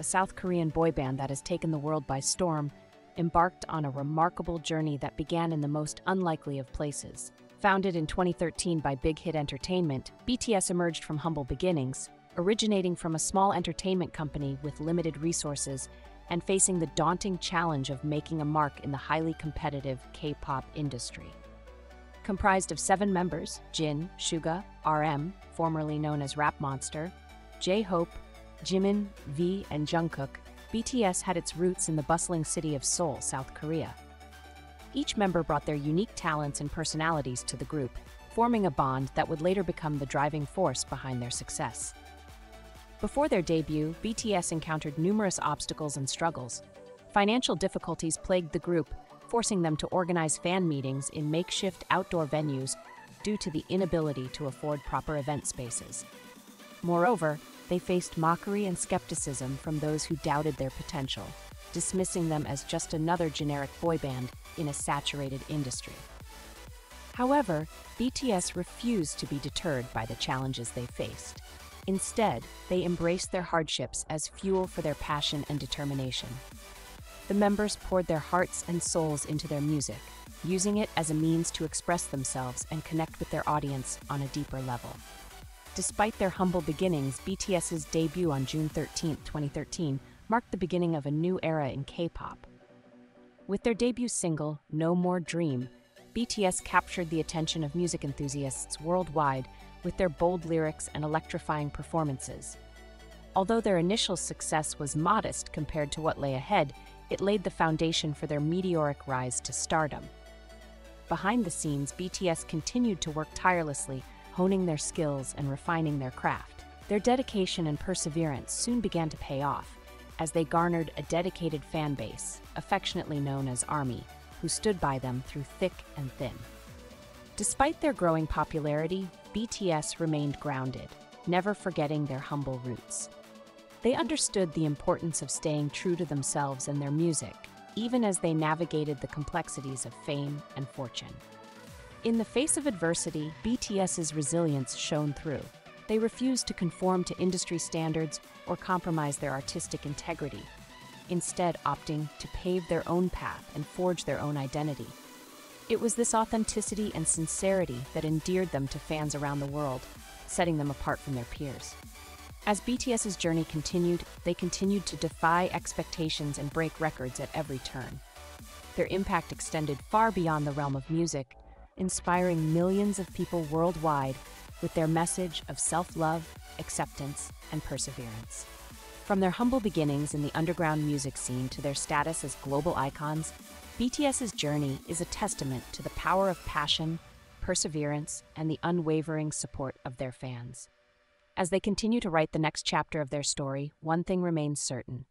South Korean boy band that has taken the world by storm, embarked on a remarkable journey that began in the most unlikely of places. Founded in 2013 by Big Hit Entertainment, BTS emerged from humble beginnings, originating from a small entertainment company with limited resources and facing the daunting challenge of making a mark in the highly competitive K-pop industry. Comprised of 7 members, Jin, Suga, RM, formerly known as Rap Monster, J-Hope, Jimin, V, and Jungkook, BTS had its roots in the bustling city of Seoul, South Korea. Each member brought their unique talents and personalities to the group, forming a bond that would later become the driving force behind their success. Before their debut, BTS encountered numerous obstacles and struggles. Financial difficulties plagued the group, forcing them to organize fan meetings in makeshift outdoor venues due to the inability to afford proper event spaces. Moreover, they faced mockery and skepticism from those who doubted their potential, dismissing them as just another generic boy band in a saturated industry. However, BTS refused to be deterred by the challenges they faced. Instead, they embraced their hardships as fuel for their passion and determination. The members poured their hearts and souls into their music, using it as a means to express themselves and connect with their audience on a deeper level. Despite their humble beginnings, BTS's debut on June 13, 2013, marked the beginning of a new era in K-pop. With their debut single, No More Dream, BTS captured the attention of music enthusiasts worldwide with their bold lyrics and electrifying performances. Although their initial success was modest compared to what lay ahead, it laid the foundation for their meteoric rise to stardom. Behind the scenes, BTS continued to work tirelessly, honing their skills and refining their craft. Their dedication and perseverance soon began to pay off, as they garnered a dedicated fan base, affectionately known as ARMY, who stood by them through thick and thin. Despite their growing popularity, BTS remained grounded, never forgetting their humble roots. They understood the importance of staying true to themselves and their music, even as they navigated the complexities of fame and fortune. In the face of adversity, BTS's resilience shone through. They refused to conform to industry standards or compromise their artistic integrity, instead opting to pave their own path and forge their own identity. It was this authenticity and sincerity that endeared them to fans around the world, setting them apart from their peers. As BTS's journey continued, they continued to defy expectations and break records at every turn. Their impact extended far beyond the realm of music, inspiring millions of people worldwide with their message of self-love, acceptance, and perseverance. From their humble beginnings in the underground music scene to their status as global icons, BTS's journey is a testament to the power of passion, perseverance, and the unwavering support of their fans. As they continue to write the next chapter of their story, one thing remains certain: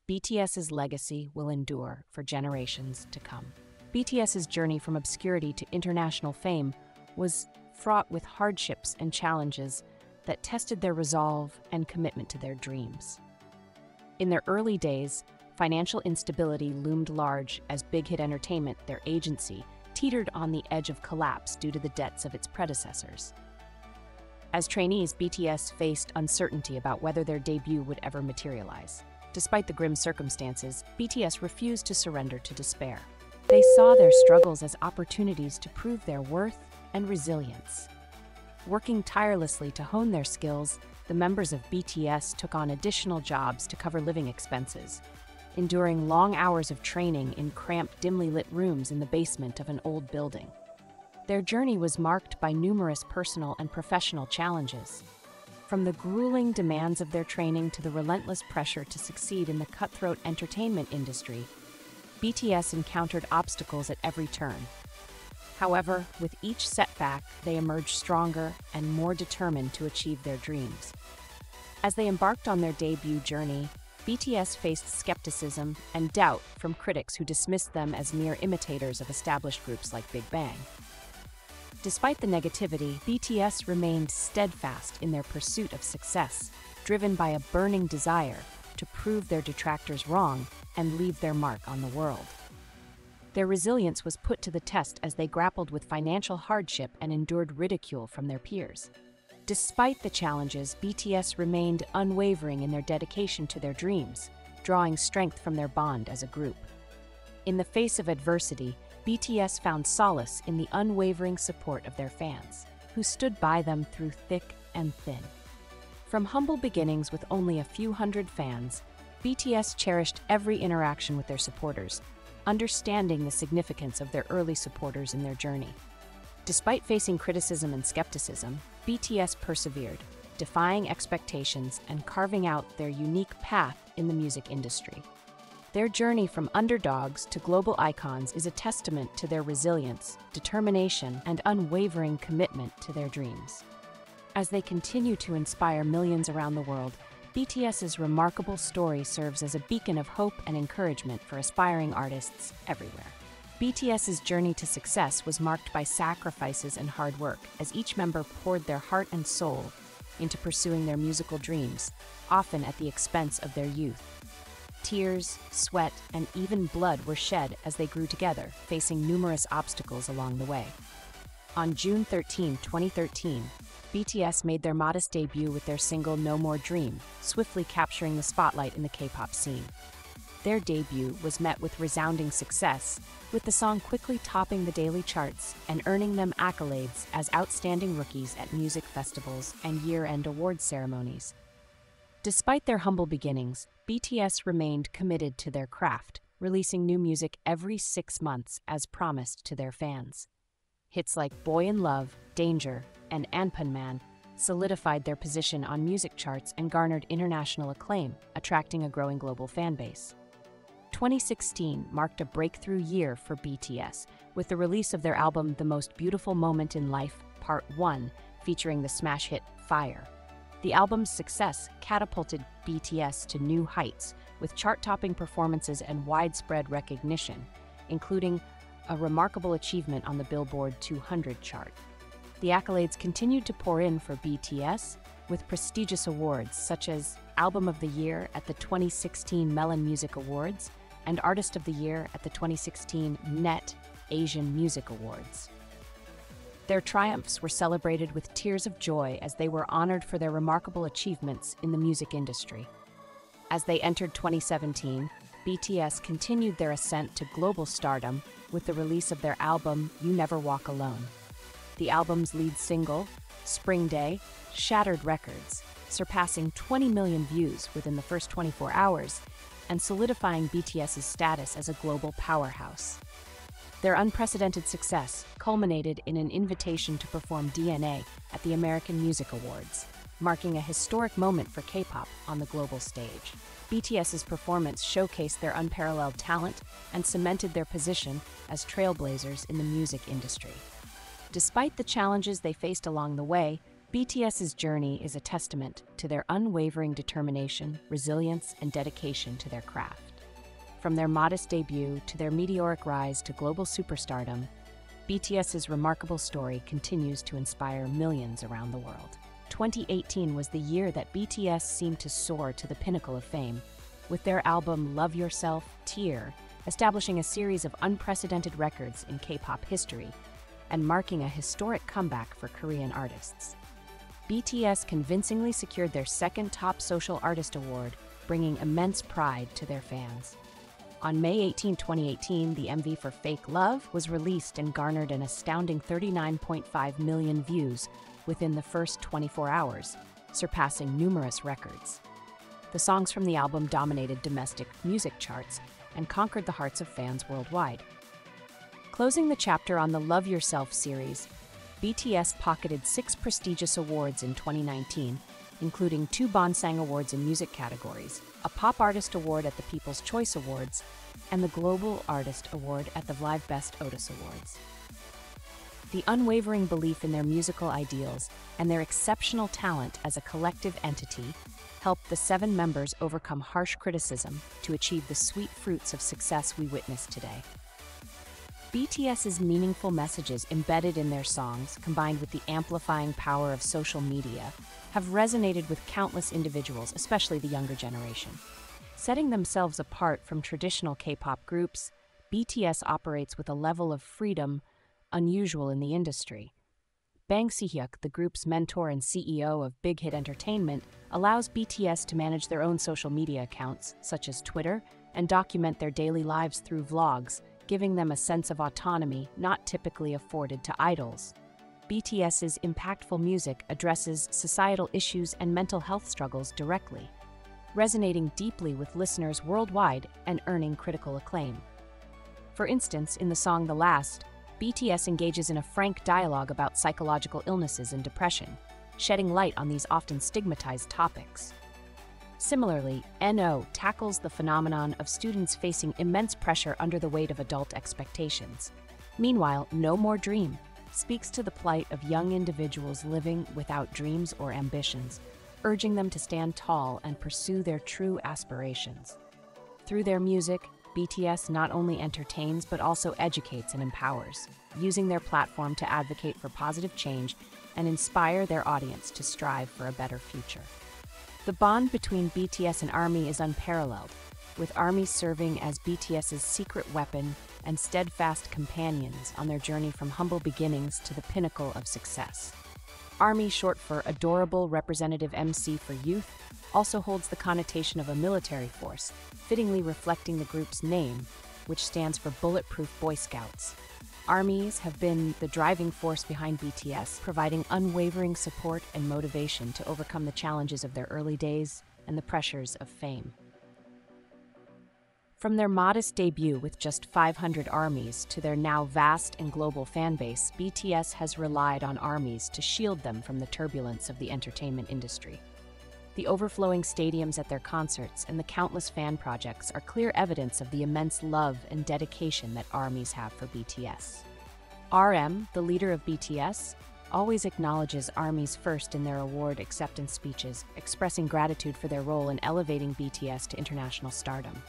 BTS's legacy will endure for generations to come. BTS's journey from obscurity to international fame was fraught with hardships and challenges that tested their resolve and commitment to their dreams. In their early days, financial instability loomed large as Big Hit Entertainment, their agency, teetered on the edge of collapse due to the debts of its predecessors. As trainees, BTS faced uncertainty about whether their debut would ever materialize. Despite the grim circumstances, BTS refused to surrender to despair. They saw their struggles as opportunities to prove their worth and resilience. Working tirelessly to hone their skills, the members of BTS took on additional jobs to cover living expenses, enduring long hours of training in cramped, dimly lit rooms in the basement of an old building. Their journey was marked by numerous personal and professional challenges. From the grueling demands of their training to the relentless pressure to succeed in the cutthroat entertainment industry, BTS encountered obstacles at every turn. However, with each setback, they emerged stronger and more determined to achieve their dreams. As they embarked on their debut journey, BTS faced skepticism and doubt from critics who dismissed them as mere imitators of established groups like Big Bang. Despite the negativity, BTS remained steadfast in their pursuit of success, driven by a burning desire to prove their detractors wrong and leave their mark on the world. Their resilience was put to the test as they grappled with financial hardship and endured ridicule from their peers. Despite the challenges, BTS remained unwavering in their dedication to their dreams, drawing strength from their bond as a group. In the face of adversity, BTS found solace in the unwavering support of their fans, who stood by them through thick and thin. From humble beginnings with only a few hundred fans, BTS cherished every interaction with their supporters, understanding the significance of their early supporters in their journey. Despite facing criticism and skepticism, BTS persevered, defying expectations and carving out their unique path in the music industry. Their journey from underdogs to global icons is a testament to their resilience, determination, and unwavering commitment to their dreams. As they continue to inspire millions around the world, BTS's remarkable story serves as a beacon of hope and encouragement for aspiring artists everywhere. BTS's journey to success was marked by sacrifices and hard work, as each member poured their heart and soul into pursuing their musical dreams, often at the expense of their youth. Tears, sweat, and even blood were shed as they grew together, facing numerous obstacles along the way. On June 13, 2013, BTS made their modest debut with their single No More Dream, swiftly capturing the spotlight in the K-pop scene. Their debut was met with resounding success, with the song quickly topping the daily charts and earning them accolades as outstanding rookies at music festivals and year-end awards ceremonies. Despite their humble beginnings, BTS remained committed to their craft, releasing new music every 6 months as promised to their fans. Hits like Boy in Love, Danger, and Acompanhar solidified their position on music charts and garnered international acclaim, attracting a growing global fanbase. 2016 marked a breakthrough year for BTS, with the release of their album The Most Beautiful Moment in Life, Part 1, featuring the smash hit Fire. The album's success catapulted BTS to new heights, with chart-topping performances and widespread recognition, including a remarkable achievement on the Billboard 200 chart. The accolades continued to pour in for BTS, with prestigious awards such as Album of the Year at the 2016 Melon Music Awards and Artist of the Year at the 2016 NET Asian Music Awards. Their triumphs were celebrated with tears of joy as they were honored for their remarkable achievements in the music industry. As they entered 2017, BTS continued their ascent to global stardom with the release of their album You Never Walk Alone. The album's lead single, Spring Day, shattered records, surpassing 20 million views within the first 24 hours and solidifying BTS's status as a global powerhouse. Their unprecedented success culminated in an invitation to perform DNA at the American Music Awards, marking a historic moment for K-pop on the global stage. BTS's performance showcased their unparalleled talent and cemented their position as trailblazers in the music industry. Despite the challenges they faced along the way, BTS's journey is a testament to their unwavering determination, resilience, and dedication to their craft. From their modest debut to their meteoric rise to global superstardom, BTS's remarkable story continues to inspire millions around the world. 2018 was the year that BTS seemed to soar to the pinnacle of fame, with their album Love Yourself, Tear establishing a series of unprecedented records in K-pop history and marking a historic comeback for Korean artists. BTS convincingly secured their second Top Social Artist Award, bringing immense pride to their fans. On May 18, 2018, the MV for Fake Love was released and garnered an astounding 39.5 million views within the first 24 hours, surpassing numerous records. The songs from the album dominated domestic music charts and conquered the hearts of fans worldwide. Closing the chapter on the Love Yourself series, BTS pocketed 6 prestigious awards in 2019, including 2 Bonsang Awards in music categories, a Pop Artist Award at the People's Choice Awards, and the Global Artist Award at the Live Best Otis Awards. The unwavering belief in their musical ideals and their exceptional talent as a collective entity helped the 7 members overcome harsh criticism to achieve the sweet fruits of success we witness today. BTS's meaningful messages embedded in their songs, combined with the amplifying power of social media, have resonated with countless individuals, especially the younger generation. Setting themselves apart from traditional K-pop groups, BTS operates with a level of freedom unusual in the industry. Bang Si-hyuk, the group's mentor and CEO of Big Hit Entertainment, allows BTS to manage their own social media accounts, such as Twitter, and document their daily lives through vlogs, giving them a sense of autonomy not typically afforded to idols. BTS's impactful music addresses societal issues and mental health struggles directly, resonating deeply with listeners worldwide and earning critical acclaim. For instance, in the song The Last, BTS engages in a frank dialogue about psychological illnesses and depression, shedding light on these often stigmatized topics. Similarly, NO tackles the phenomenon of students facing immense pressure under the weight of adult expectations. Meanwhile, No More Dream speaks to the plight of young individuals living without dreams or ambitions, urging them to stand tall and pursue their true aspirations. Through their music, BTS not only entertains but also educates and empowers, using their platform to advocate for positive change and inspire their audience to strive for a better future. The bond between BTS and ARMY is unparalleled, with ARMY serving as BTS's secret weapon and steadfast companions on their journey from humble beginnings to the pinnacle of success. ARMY, short for Adorable Representative MC for Youth, also holds the connotation of a military force, fittingly reflecting the group's name, which stands for Bulletproof Boy Scouts. ARMYs have been the driving force behind BTS, providing unwavering support and motivation to overcome the challenges of their early days and the pressures of fame. From their modest debut with just 500 ARMYs to their now vast and global fanbase, BTS has relied on ARMYs to shield them from the turbulence of the entertainment industry. The overflowing stadiums at their concerts and the countless fan projects are clear evidence of the immense love and dedication that ARMYs have for BTS. RM, the leader of BTS, always acknowledges ARMYs first in their award acceptance speeches, expressing gratitude for their role in elevating BTS to international stardom.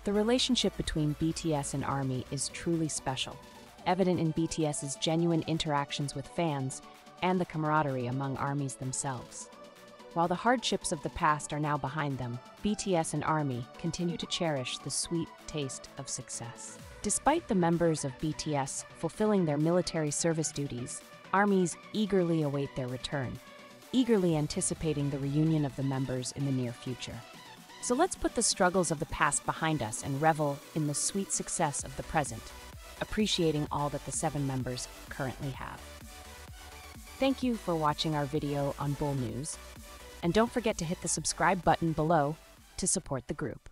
The relationship between BTS and ARMY is truly special, evident in BTS's genuine interactions with fans and the camaraderie among ARMYs themselves. While the hardships of the past are now behind them, BTS and ARMY continue to cherish the sweet taste of success. Despite the members of BTS fulfilling their military service duties, ARMYs eagerly await their return, eagerly anticipating the reunion of the members in the near future. So let's put the struggles of the past behind us and revel in the sweet success of the present, appreciating all that the 7 members currently have. Thank you for watching our video on Bull News, and don't forget to hit the subscribe button below to support the group.